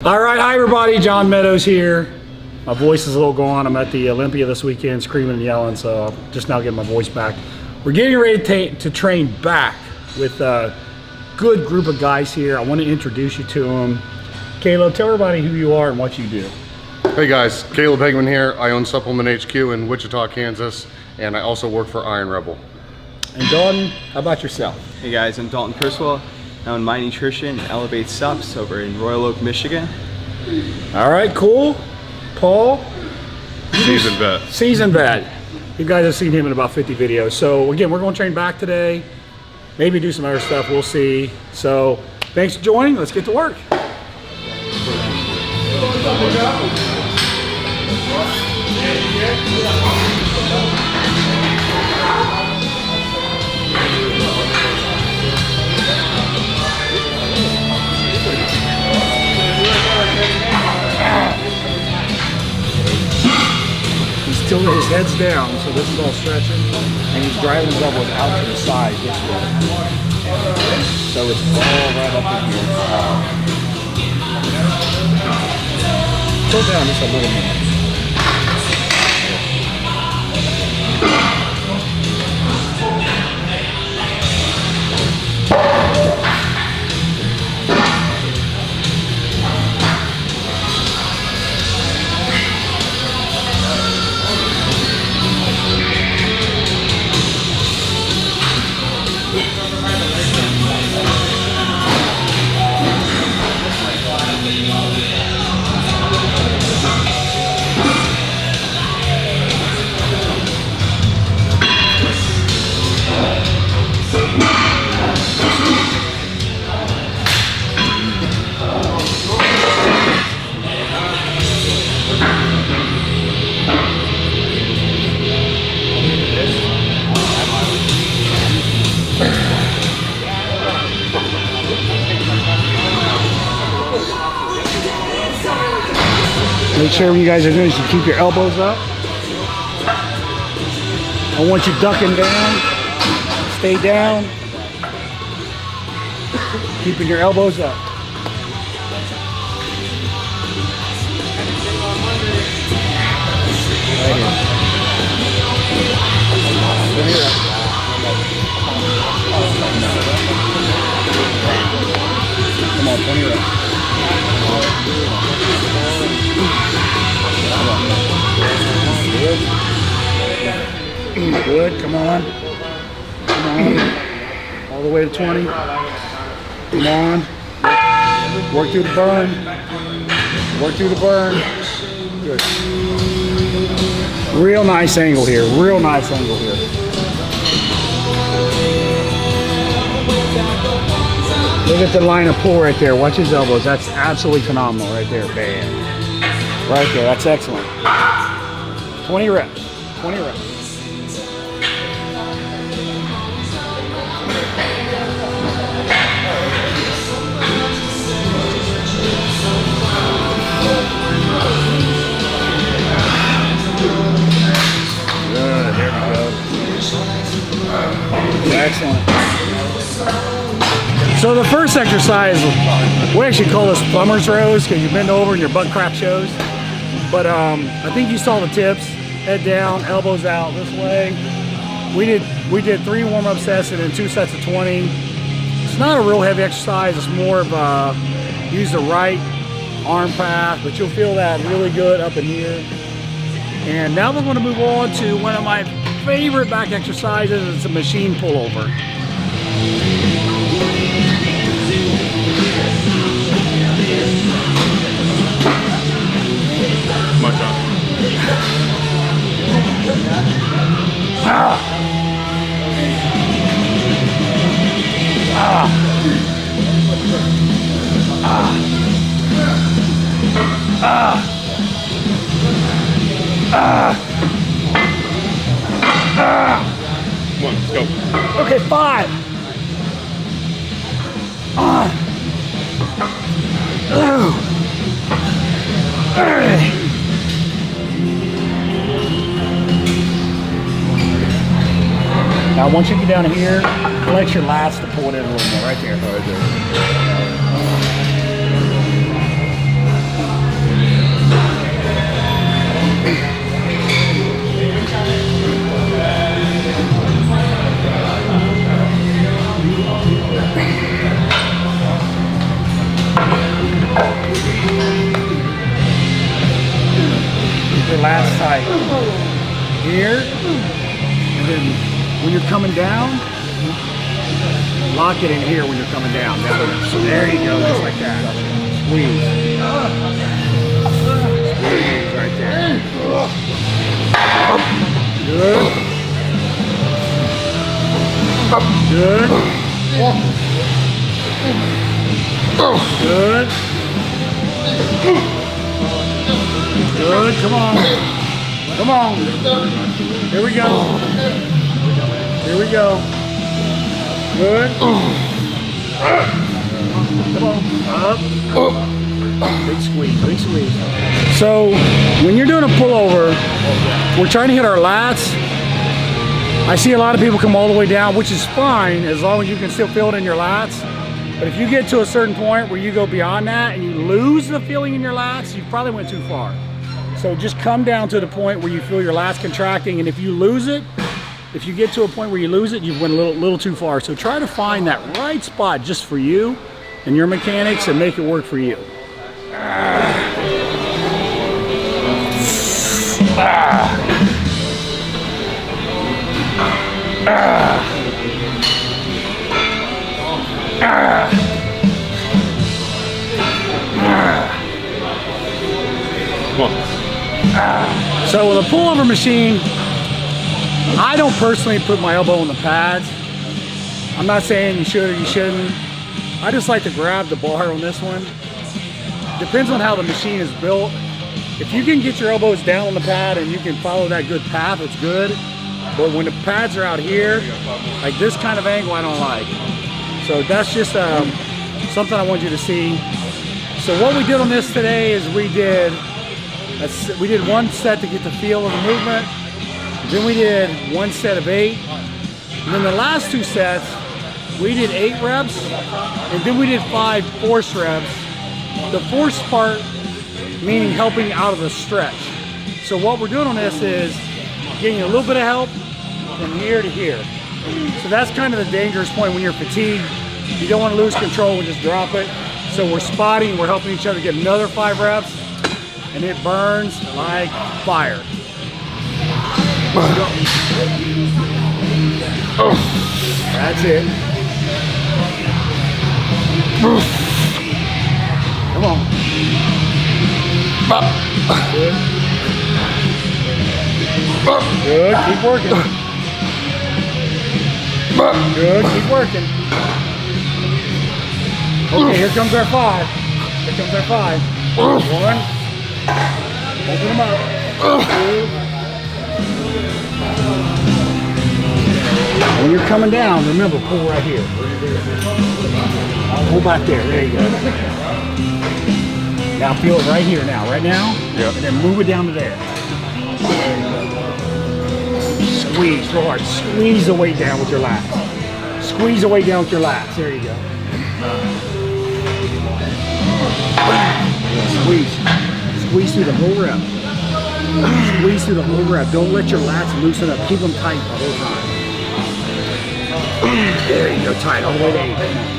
All right, hi everybody, John Meadows here. My voice is a little gone. I'm at the Olympia this weekend screaming and yelling, so I'm just now getting my voice back. We're getting ready to train back with a good group of guys here. I want to introduce you to them. Caleb, tell everybody who you are and what you do. Hey guys, Caleb Hegman here. I own Supplement HQ in Wichita, Kansas, and I also work for Iron Rebel. And Dalton, how about yourself? Hey guys, I'm Dalton Criswell. I own My Nutrition and Elevate Subs over in Royal Oak, Michigan. All right, cool. Paul? Seasoned vet. Seasoned vet. You guys have seen him in about 50 videos. So again, we're going to train back today. Maybe do some other stuff, we'll see. So thanks for joining, let's get to work. Till his head's down, so this is all stretching, and he's driving his elbows out to the side this way. So it's all right up in here. Pull down just a little more. Make sure when you guys are doing this, you keep your elbows up. I want you ducking down. Stay down. Keeping your elbows up. Right here. Come on, 20 reps. Good. Good, come on. Come on. All the way to 20. Come on. Work through the burn. Work through the burn. Good. Real nice angle here. Real nice angle here. Look at the line of pull right there. Watch his elbows. That's absolutely phenomenal right there. Bam. Right there. That's excellent. 20 reps. 20 reps. Good. There we go. Excellent. So the first exercise, we actually call this plumber's rows because you bend over and your butt crap shows. But I think you saw the tips. Head down, elbows out this way. We did 3 warm-up sets and then 2 sets of 20. It's not a real heavy exercise. It's more of use the right arm path, but you'll feel that really good up in here. And now we're going to move on to one of my favorite back exercises. It's a machine pullover. Much on. Ah. Ah. Ah. Ah. Ah. Ah. Come on, let's go. Okay, 5. Ah. Oh. All right. Now once you get down here, flex your lats to pull it in a little more, right there. Right there. your lats tight. Here, and then when you're coming down, lock it in here when you're coming down. So there you go, just like that. Squeeze. Squeeze right there. Good. Good. Good. Good. Come on. Come on. Here we go. Here we go. Good. Come on. Up. Big squeeze. Big squeeze. So when you're doing a pullover, we're trying to hit our lats. I see a lot of people come all the way down, which is fine as long as you can still feel it in your lats. But if you get to a certain point where you go beyond that and you lose the feeling in your lats, you probably went too far. So just come down to the point where you feel your lats contracting, and if you lose it, if you get to a point where you lose it, you've went a little too far. So try to find that right spot just for you and your mechanics and make it work for you. So with a pullover machine, I don't personally put my elbow on the pads. I'm not saying you should or you shouldn't. I just like to grab the bar on this one. Depends on how the machine is built. If you can get your elbows down on the pad and you can follow that good path, it's good. But when the pads are out here, like this kind of angle, I don't like. So that's just something I want you to see. So what we did on this today is we did one set to get the feel of the movement. Then we did one set of 8. And then the last 2 sets, we did 8 reps. And then we did 5 force reps. The force part meaning helping out of the stretch. So what we're doing on this is getting a little bit of help from here to here. So that's kind of the dangerous point when you're fatigued. You don't want to lose control and just drop it. So we're spotting, we're helping each other get another 5 reps, and it burns like fire. That's it. Come on. Good. Good, keep working. Good, keep working. Okay, here comes our 5. Here comes our 5. 1. Open them up. 2. When you're coming down, remember, pull right here. Pull back there. There you go. Now feel it right here now. Right now? Yep. And then move it down to there. There you go. Squeeze real hard. Squeeze the weight down with your lats. Squeeze the weight down with your lats. There you go. Squeeze. Squeeze through the whole rep. Squeeze through the whole rep. Don't let your lats loosen up. Keep them tight the whole time. There you go. Tight all the way to 8.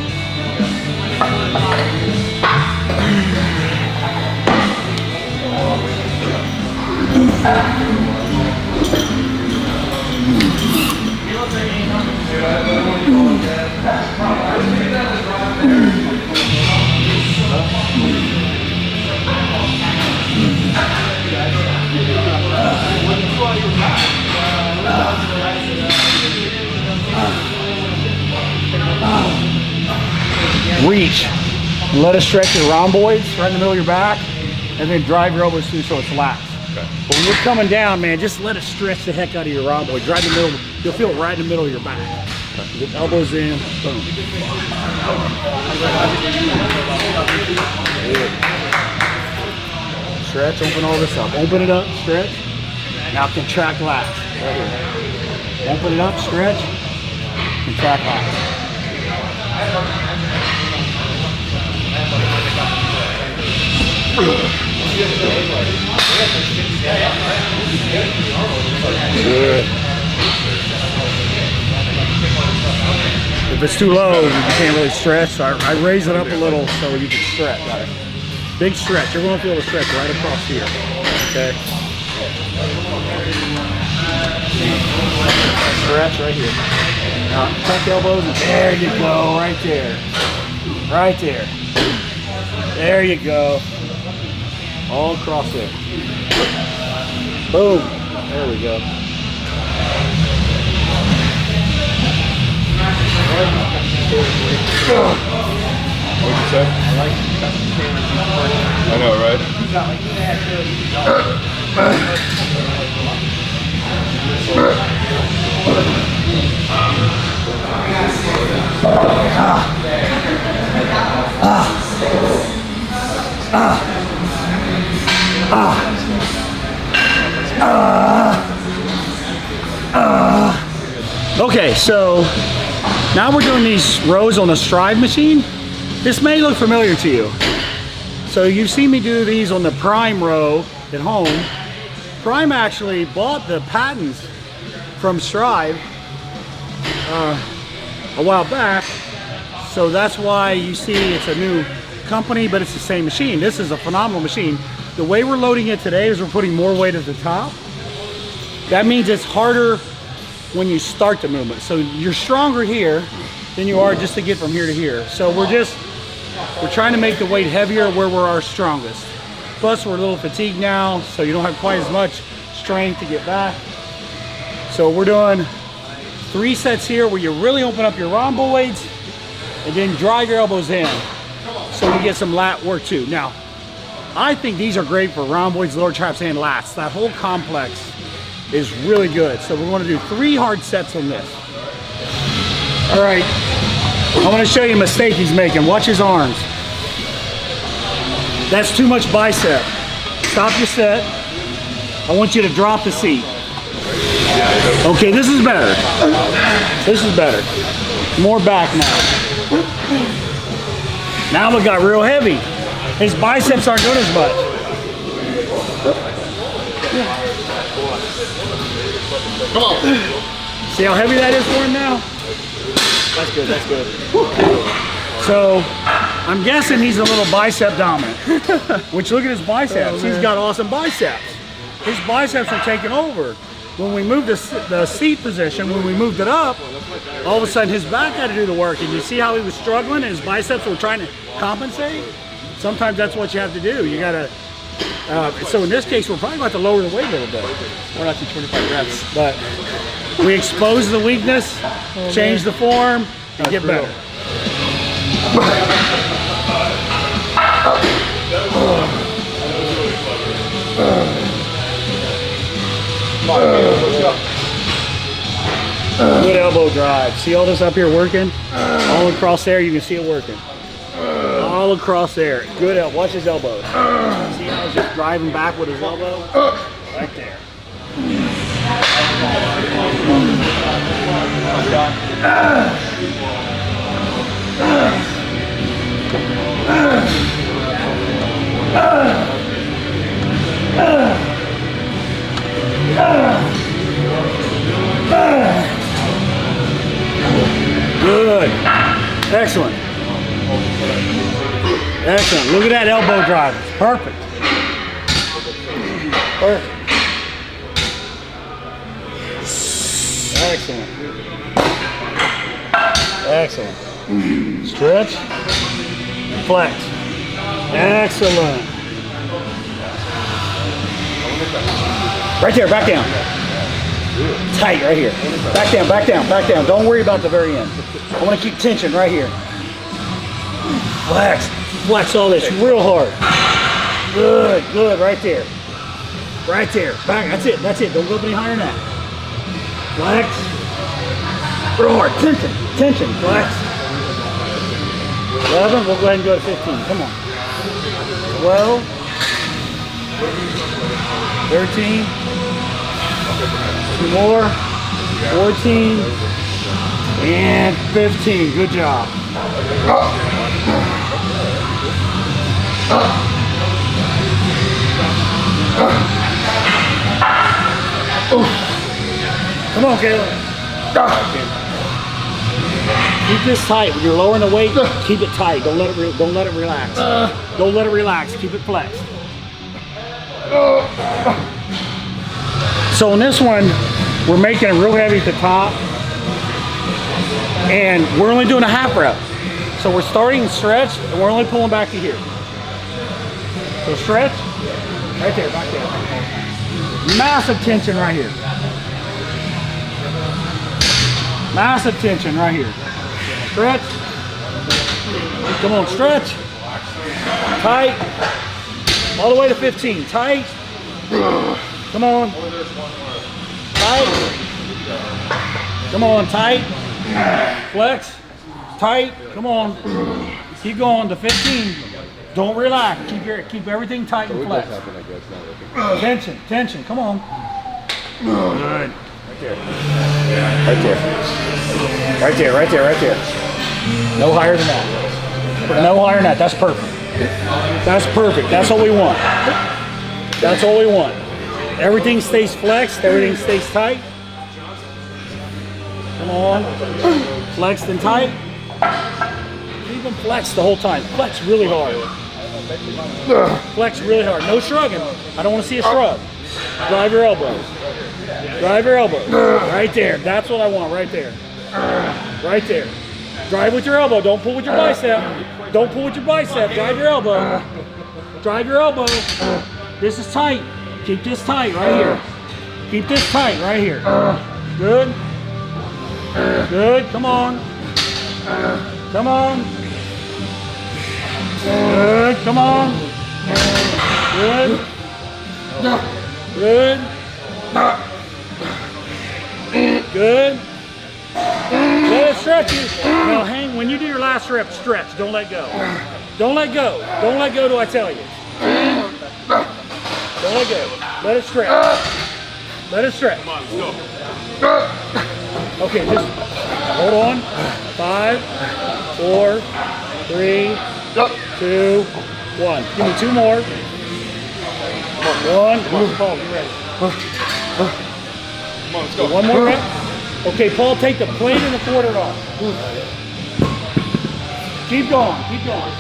Reach. Let us stretch your rhomboids right in the middle of your back, and then drive your elbows through so it's lax. Okay. But when you're coming down, man, just let it stretch the heck out of your rhomboid. Right in the middle. You'll feel it right in the middle of your back. Okay. Get elbows in. Boom. Stretch. Open all this up. Open it up. Stretch. Now contract lats. Right here. Open it up. Stretch. Contract lats. Good. If it's too low, you can't really stretch. So I raise it up a little so you can stretch. Big stretch. You're going to feel the stretch right across here. Okay. Stretch right here. Now, tuck the elbows, and there you go, right there. Right there. There you go. All across there. Boom. There we go. What'd you say? I know, right? Okay, so now we're doing these rows on the Strive machine. This may look familiar to you. So you've seen me do these on the Prime row at home. Prime actually bought the patents from Strive a while back. So that's why you see it's a new company, but it's the same machine. This is a phenomenal machine. The way we're loading it today is we're putting more weight at the top. That means it's harder when you start the movement. So you're stronger here than you are just to get from here to here. So we're trying to make the weight heavier where we're our strongest. Plus we're a little fatigued now, so you don't have quite as much strength to get back. So we're doing 3 sets here where you really open up your rhomboids and then drive your elbows in so you get some lat work too. Now, I think these are great for rhomboids, lower traps, and lats. That whole complex is really good. So we're going to do 3 hard sets on this. All right, I want to show you a mistake he's making. Watch his arms. That's too much bicep. Stop your set. I want you to drop the seat. Okay, this is better. This is better. More back now. Now it got real heavy. His biceps aren't doing as much. Come on. See how heavy that is for him now? That's good, that's good. So, I'm guessing he's a little bicep dominant. Which, look at his biceps. He's got awesome biceps. His biceps are taking over. When we moved the seat position, when we moved it up, all of a sudden his back had to do the work. And you see how he was struggling and his biceps were trying to compensate? Sometimes that's what you have to do. You gotta, so in this case, we're probably going to have to lower the weight a little bit. We're not to 25 reps. But we expose the weakness, change the form, and get better. Good elbow drive. See all this up here working? All across there, you can see it working. All across there. Good elbow. Watch his elbows. See how he's just driving back with his elbow? Right there. Good. Excellent. Excellent. Look at that elbow drive. Perfect. Perfect. Excellent. Excellent. Stretch. Flex. Excellent. Right there, back down. Tight right here. Back down, back down, back down. Don't worry about the very end. I want to keep tension right here. Flex. Flex all this real hard. Good, good, right there. Right there. Back, that's it, that's it. Don't go any higher than that. Flex. Real hard. Tension, tension, flex. 11, we'll go ahead and go to 15. Come on. 12. 13. 2 more. 14. And 15. Good job. Come on, Caleb. Keep this tight. When you're lowering the weight, keep it tight. Don't let it relax. Don't let it relax. Keep it flexed. So in this one, we're making it real heavy at the top, and we're only doing a half rep. So we're starting stretch, and we're only pulling back to here. So stretch, right there, back there. Massive tension right here. Massive tension right here. Stretch. Come on, stretch. Tight. All the way to 15. Tight. Come on. Tight. Come on, tight. Flex. Tight. Come on. Keep going to 15. Don't relax. Keep everything tight and flex. Tension, tension. Come on. Good. Right there. Right there. Right there, right there, right there. No higher than that. No higher than that. That's perfect. That's perfect. That's what we want. That's all we want. Everything stays flexed. Everything stays tight. Come on. Flexed and tight. Keep them flexed the whole time. Flex really hard. Flex really hard. No shrugging. I don't want to see a shrug. Drive your elbows. Drive your elbows. Right there. That's what I want. Right there. Right there. Drive with your elbow. Don't pull with your bicep. Don't pull with your bicep. Drive your elbow. Drive your elbow. This is tight. Keep this tight right here. Keep this tight right here. Good. Good. Come on. Come on. Good. Come on. Good. Good. Good. Let it stretch you. Now hang, when you do your last rep, stretch. Don't let go. Don't let go. Don't let go till I tell you. Don't let go. Let it stretch. Let it stretch. Come on, let's go. Okay, just hold on. 5, 4, 3, 2, 1. Give me 2 more. 1. Come on, Paul, get ready. Come on, let's go. 1 more rep. Okay, Paul, take the plate and the quarter off. Keep going, keep going.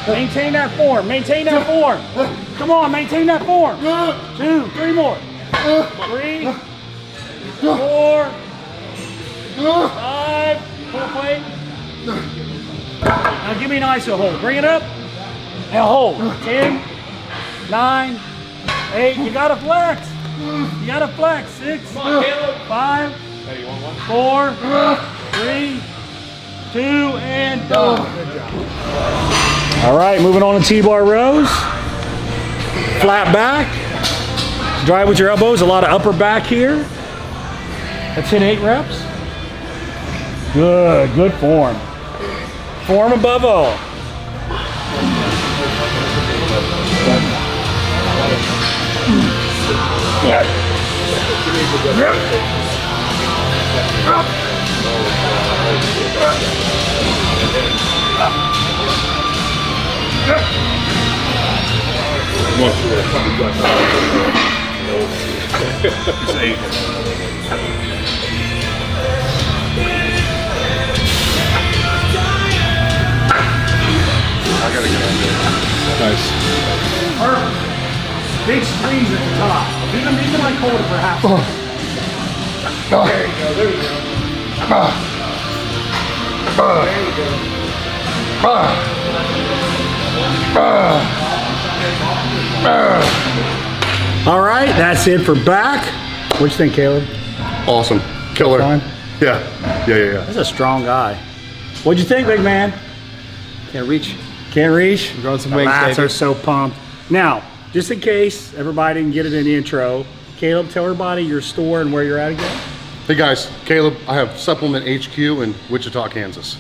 Maintain that form, maintain that form. Come on, maintain that form. 2, 3 more. 3, 4, 5. Pull plate. Now give me an ISO hold. Bring it up. Now hold. 10, 9, 8. You gotta flex. You gotta flex. 6, 5, 4, 3, 2, and done. Good job. All right, moving on to T-bar rows. Flat back. Drive with your elbows. A lot of upper back here. Let's hit 8 reps. Good, good form. Form above all. Nice. Perfect. Big squeeze at the top. Even I hold it for half. There you go. There you go. There you go. All right, that's it for back. What you think, Caleb? Awesome. Killer. Fine? Yeah. That's a strong guy. What'd you think, big man? Can't reach. Can't reach? I'm growing some The wings, lats baby. are so pumped. Now, just in case everybody didn't get it in the intro, Caleb, tell everybody your store and where you're at again. Hey guys, Caleb, I have Supplement HQ in Wichita, Kansas.